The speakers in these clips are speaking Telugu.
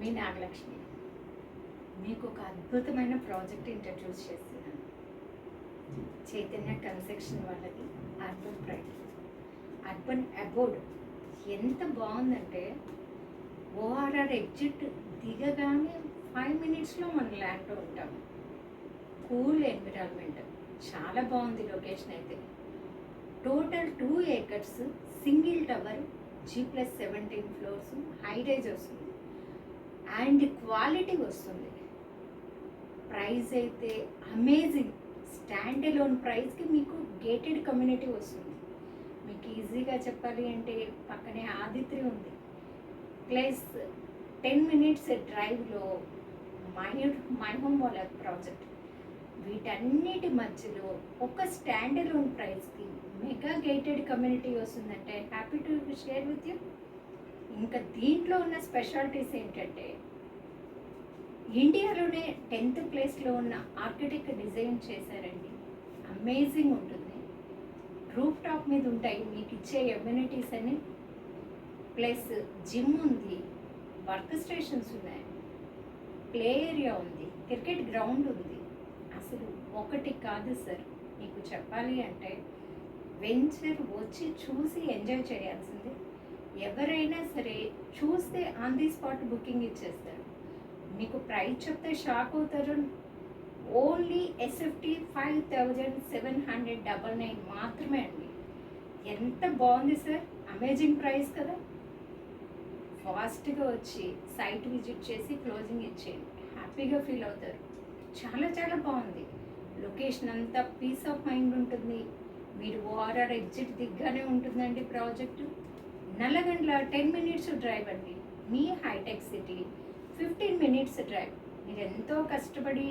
మీ నాగలక్ష్మి. మీకు ఒక అద్భుతమైన ప్రాజెక్ట్ ఇంట్రడ్యూస్ చేస్తున్నాను. చైతన్య కన్స్ట్రక్షన్ వాళ్ళది అర్బన్ ప్రైడ్, అర్బన్ అబోర్డ్. ఎంత బాగుందంటే ఓఆర్ఆర్ ఎగ్జిట్ దిగగానే 5 minutesలో మన ల్యాండ్లో ఉంటాము. కూల్ ఎన్విరాన్మెంట్, చాలా బాగుంది లొకేషన్ అయితే. Total 2 acres, single tower, G+17 floors, high rise వస్తుంది అండ్ క్వాలిటీ వస్తుంది. ప్రైస్ అయితే అమేజింగ్. స్టాండ్ అలోన్ ప్రైస్కి మీకు గేటెడ్ కమ్యూనిటీ వస్తుంది. మీకు ఈజీగా చెప్పాలి అంటే పక్కనే ఆదిత్రి ఉంది, ప్లస్ 10 minutes డ్రైవ్లో మై హోమ్ వాళ్ళ ప్రాజెక్ట్. వీటన్నిటి మధ్యలో ఒక స్టాండ్ అలోన్ ప్రైస్కి మెగా గేటెడ్ కమ్యూనిటీ వస్తుందంటే happy to share with you. ఇంకా దీంట్లో ఉన్న స్పెషాలిటీస్ ఏంటంటే ఇండియాలోనే 10th ప్లేస్లో ఉన్న ఆర్కిటెక్ట్ డిజైన్ చేశారండి. అమేజింగ్ ఉంటుంది. రూఫ్ టాప్ మీద ఉంటాయి మీకు ఇచ్చే ఎమ్యూనిటీస్ అని, ప్లస్ జిమ్ ఉంది, వర్క్ స్టేషన్స్ ఉన్నాయి, ప్లే ఏరియా ఉంది, క్రికెట్ గ్రౌండ్ ఉంది. అసలు ఒకటి కాదు సార్, మీకు చెప్పాలి అంటే వెంచర్ వచ్చి చూసి ఎంజాయ్ చేయాల్సిందే. ఎవరైనా సరే చూస్తే ఆన్ ది స్పాట్ బుకింగ్ ఇచ్చేస్తారు. మీకు ప్రైస్ చెప్తే షాక్ అవుతారు. ఓన్లీ SFT 5,799 మాత్రమే అండి. ఎంత బాగుంది సార్, అమేజింగ్ ప్రైస్ కదా. ఫాస్ట్గా వచ్చి సైట్ విజిట్ చేసి క్లోజింగ్ ఇచ్చేయండి, హ్యాపీగా ఫీల్ అవుతారు. చాలా చాలా బాగుంది. లొకేషన్ అంతా పీస్ ఆఫ్ మైండ్ ఉంటుంది. మీరు ఓఆర్ఆర్ ఎగ్జిట్ దిగ్గానే ఉంటుందండి ప్రాజెక్టు. నల్లగండ్ల 10 minutes డ్రైవ్ అండి. మీ హైటెక్ సిటీ 15 minutes డ్రైవ్. మీరు ఎంతో కష్టపడి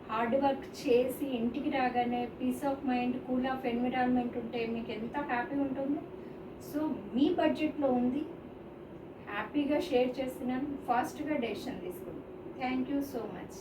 హార్డ్ వర్క్ చేసి ఇంటికి రాగానే peace of mind, cool of environment ఉంటే మీకు ఎంత హ్యాపీ ఉంటుందో. సో మీ బడ్జెట్లో ఉంది, హ్యాపీగా షేర్ చేస్తున్నాను. ఫాస్ట్గా డెసిషన్ తీసుకోండి. Thank you so much.